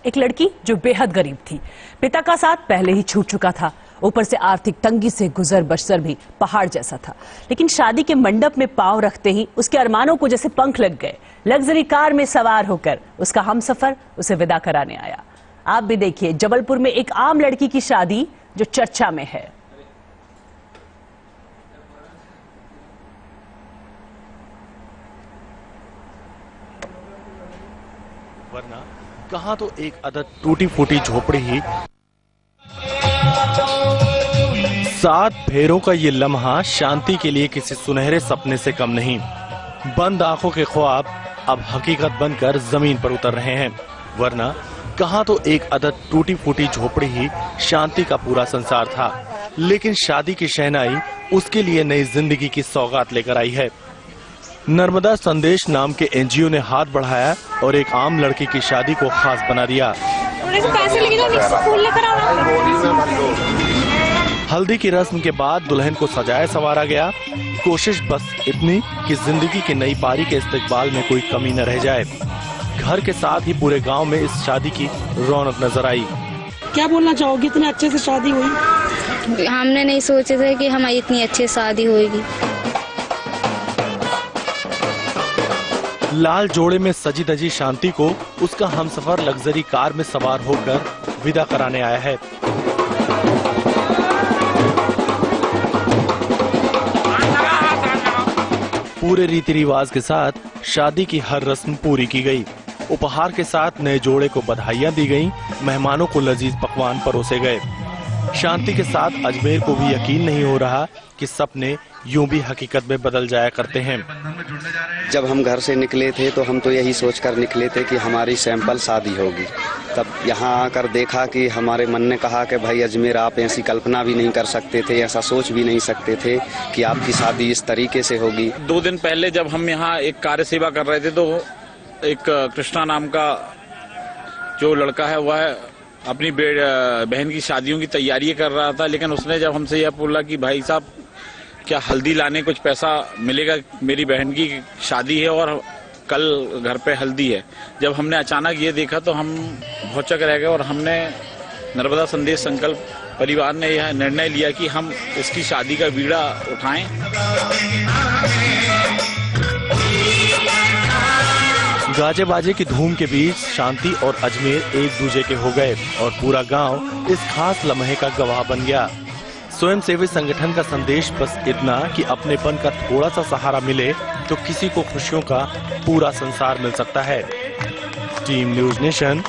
एक लड़की जो बेहद गरीब थी, पिता का साथ पहले ही छूट चुका था, ऊपर से आर्थिक तंगी से गुजर बसर भी पहाड़ जैसा था। लेकिन शादी के मंडप में पांव रखते ही उसके अरमानों को जैसे पंख लग गए। लग्जरी कार में सवार होकर उसका हमसफर उसे विदा कराने आया। आप भी देखिए जबलपुर में एक आम लड़की की शादी जो चर्चा में है। वरना कहां तो एक अदद टूटी फूटी झोपड़ी ही। 7 फेरों का ये लम्हा शांति के लिए किसी सुनहरे सपने से कम नहीं। बंद आंखों के ख्वाब अब हकीकत बनकर जमीन पर उतर रहे हैं। वरना कहां तो एक अदद टूटी फूटी झोपड़ी ही शांति का पूरा संसार था, लेकिन शादी की शहनाई उसके लिए नई जिंदगी की सौगात लेकर आई है। नर्मदा संदेश नाम के एनजीओ ने हाथ बढ़ाया और एक आम लड़की की शादी को खास बना दिया। हल्दी की रस्म के बाद दुल्हन को सजाया संवारा गया। कोशिश बस इतनी कि जिंदगी की नई पारी के इस्तकबाल में कोई कमी न रह जाए। घर के साथ ही पूरे गांव में इस शादी की रौनक नजर आई। क्या बोलना चाहोगी, इतने अच्छे से शादी हुई? हमने नहीं सोचे थे कि हमारी इतनी अच्छी शादी होगी। लाल जोड़े में सजी धजी शांति को उसका हमसफर लग्जरी कार में सवार होकर विदा कराने आया है। पूरे रीति रिवाज के साथ शादी की हर रस्म पूरी की गई। उपहार के साथ नए जोड़े को बधाइयां दी गईं, मेहमानों को लजीज पकवान परोसे गए। शांति के साथ अजमेर को भी यकीन नहीं हो रहा कि सपने यूं भी हकीकत में बदल जाया करते हैं। जब हम घर से निकले थे तो हम तो यही सोचकर निकले थे कि हमारी सैंपल शादी होगी। तब यहाँ आकर देखा कि हमारे मन ने कहा कि भाई अजमेर, आप ऐसी कल्पना भी नहीं कर सकते थे, ऐसा सोच भी नहीं सकते थे कि आपकी शादी इस तरीके से होगी। 2 दिन पहले जब हम यहाँ एक कार्य सेवा कर रहे थे तो एक कृष्णा नाम का जो लड़का है वह अपनी बहन की शादियों की तैयारी कर रहा था। लेकिन उसने जब हमसे यह बोला कि भाई साहब क्या हल्दी लाने कुछ पैसा मिलेगा, मेरी बहन की शादी है और कल घर पे हल्दी है। जब हमने अचानक ये देखा तो हम भौचक रह गए और हमने नर्मदा संदेश संकल्प परिवार ने यह निर्णय लिया कि हम इसकी शादी का बीड़ा उठाएं। गाजे बाजे की धूम के बीच शांति और अजमेर एक दूजे के हो गए और पूरा गांव इस खास लम्हे का गवाह बन गया। स्वयंसेवी संगठन का संदेश बस इतना कि अपनेपन का थोड़ा सा सहारा मिले तो किसी को खुशियों का पूरा संसार मिल सकता है। Team news nation.